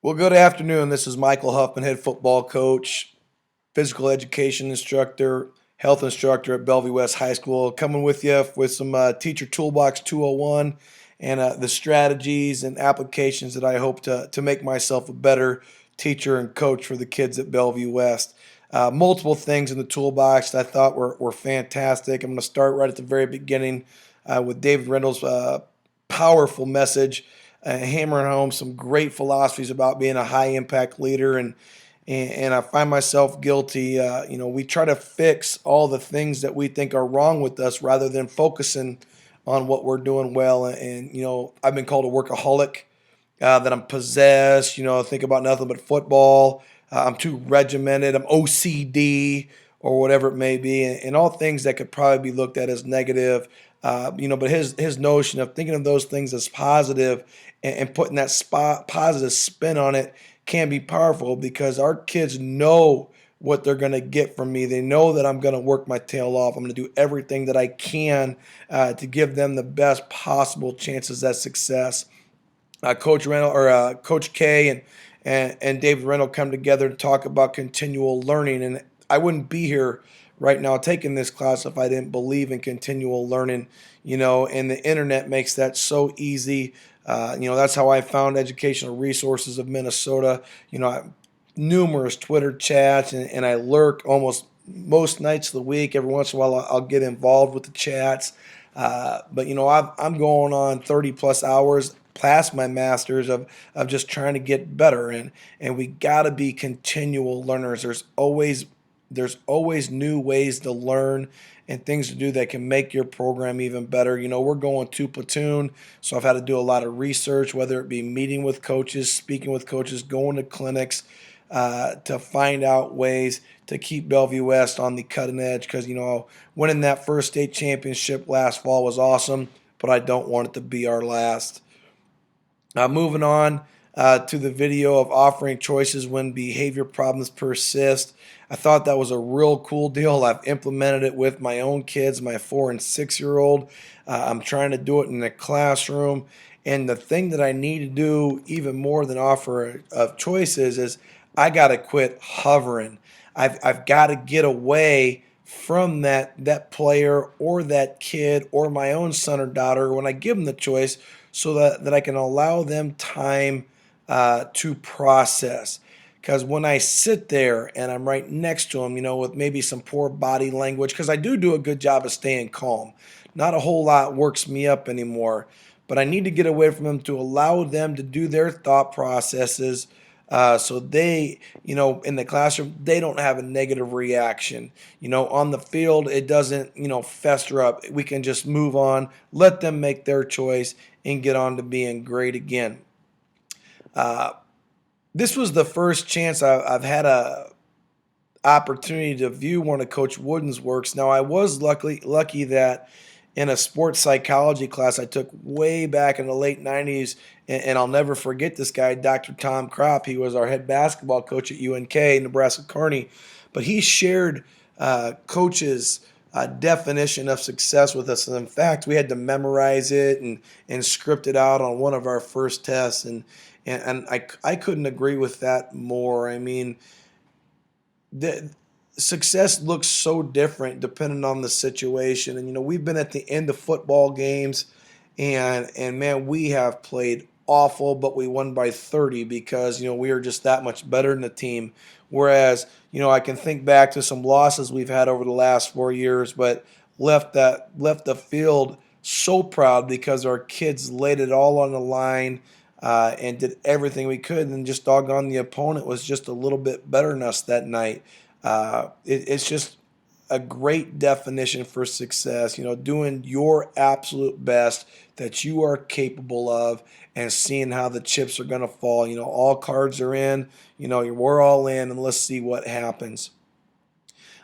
Well, good afternoon. This is Michael Huffman, head football coach, physical education instructor, health instructor at Bellevue West High School, coming with you with some Teacher Toolbox 201 and the strategies and applications that I hope to make myself a better teacher and coach for the kids at Bellevue West. Multiple things in the toolbox that I thought were fantastic. I'm going to start right at the very beginning with David Rendell's powerful message, hammering home some great philosophies about being a high impact leader. And I find myself guilty. We try to fix all the things that we think are wrong with us rather than focusing on what we're doing well. And I've been called a workaholic, that I'm possessed, think about nothing but football. I'm too regimented. I'm OCD or whatever it may be, and all things that could probably be looked at as negative. But his notion of thinking of those things as positive and putting that positive spin on it can be powerful because our kids know what they're going to get from me. They know that I'm going to work my tail off. I'm going to do everything that I can to give them the best possible chances at success. Coach K and David Reynolds come together to talk about continual learning. And I wouldn't be here right now taking this class if I didn't believe in continual learning. And the internet makes that so easy. That's how I found Educational Resources of Minnesota. Numerous Twitter chats, and I lurk almost most nights of the week. Every once in a while, I'll get involved with the chats. But I'm going on 30 plus hours past my masters of just trying to get better, and we got to be continual learners. There's always new ways to learn and things to do that can make your program even better. We're going to platoon, so I've had to do a lot of research, whether it be meeting with coaches, speaking with coaches, going to clinics, to find out ways to keep Bellevue West on the cutting edge. Because winning that first state championship last fall was awesome, but I don't want it to be our last. Moving on to the video of offering choices when behavior problems persist. I thought that was a real cool deal. I've implemented it with my own kids, my 4 and 6-year-old. I'm trying to do it in the classroom. And the thing that I need to do even more than offer of choices is I got to quit hovering. I've got to get away from that player or that kid or my own son or daughter when I give them the choice, so that I can allow them time to process. Because when I sit there and I'm right next to them, with maybe some poor body language, because I do a good job of staying calm. Not a whole lot works me up anymore, but I need to get away from them to allow them to do their thought processes, so they, in the classroom, they don't have a negative reaction. On the field, it doesn't, fester up. We can just move on, let them make their choice, and get on to being great again. Uh, this was the first chance I've had a opportunity to view one of Coach Wooden's works. Now, I was lucky that in a sports psychology class I took way back in the late 90s, and I'll never forget this guy, Dr. Tom Kropp. He was our head basketball coach at UNK, Nebraska Kearney, but he shared coaches' definition of success with us. And in fact, we had to memorize it and script it out on one of our first tests, and I couldn't agree with that more. I mean, the success looks so different depending on the situation. And we've been at the end of football games, and man, we have played awful, but we won by 30 because we are just that much better than the team. Whereas I can think back to some losses we've had over the last 4 years, but left the field so proud because our kids laid it all on the line, and did everything we could, and just doggone the opponent was just a little bit better than us that night. It's just a great definition for success, doing your absolute best that you are capable of and seeing how the chips are going to fall. All cards are in, we're all in, and let's see what happens.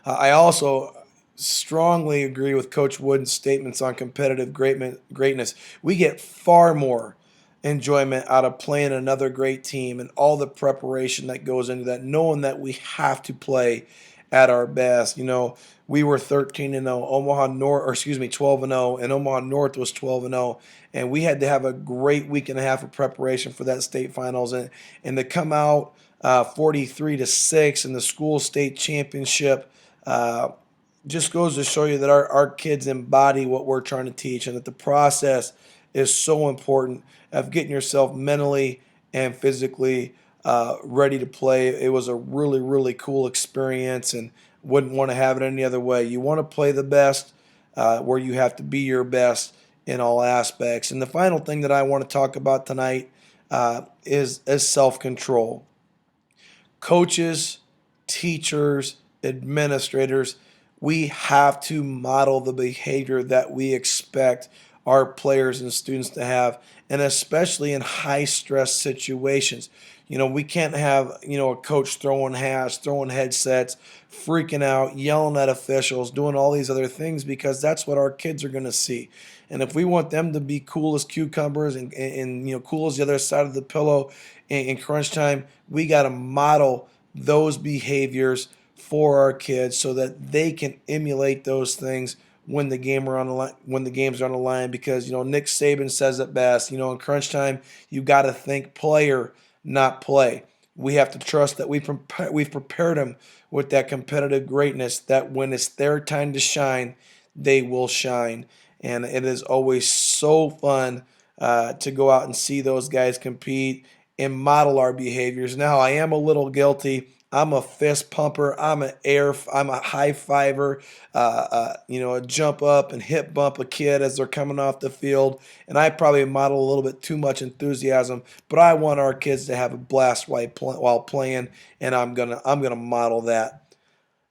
I also strongly agree with Coach Wooden's statements on competitive greatness. We get far more enjoyment out of playing another great team and all the preparation that goes into that, knowing that we have to play at our best. We were 13-0. Omaha North, or excuse me, 12-0, and Omaha North was 12-0, and we had to have a great week and a half of preparation for that state finals, and to come out 43-6 in the school state championship. Just goes to show you that our kids embody what we're trying to teach, and that the process is so important of getting yourself mentally and physically ready to play. It was a really, really cool experience, and wouldn't want to have it any other way. You want to play the best where you have to be your best in all aspects. And the final thing that I want to talk about tonight is self-control. Coaches, teachers, administrators, we have to model the behavior that we expect our players and students to have, and especially in high stress situations. We can't have, a coach throwing hats, throwing headsets, freaking out, yelling at officials, doing all these other things, because that's what our kids are going to see. And if we want them to be cool as cucumbers and cool as the other side of the pillow in crunch time, we got to model those behaviors for our kids so that they can emulate those things when the games are on the line. Because Nick Saban says it best. In crunch time, you got to think player, not play. We have to trust that we've prepared them with that competitive greatness, that when it's their time to shine, they will shine. And it is always so fun to go out and see those guys compete and model our behaviors. Now, I am a little guilty. I'm a fist pumper. I'm a high fiver. A jump up and hip bump a kid as they're coming off the field. And I probably model a little bit too much enthusiasm. But I want our kids to have a blast while playing, and I'm gonna model that.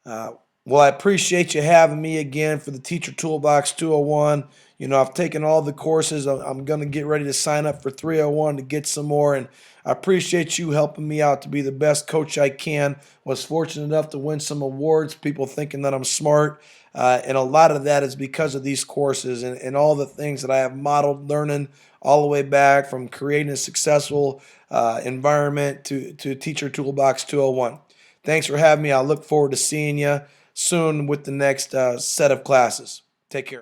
Uh, well, I appreciate you having me again for the Teacher Toolbox 201. I've taken all the courses. I'm going to get ready to sign up for 301 to get some more. And I appreciate you helping me out to be the best coach I can. Was fortunate enough to win some awards, people thinking that I'm smart. And a lot of that is because of these courses and all the things that I have modeled learning all the way back from creating a successful environment to Teacher Toolbox 201. Thanks for having me. I look forward to seeing you soon with the next set of classes. Take care.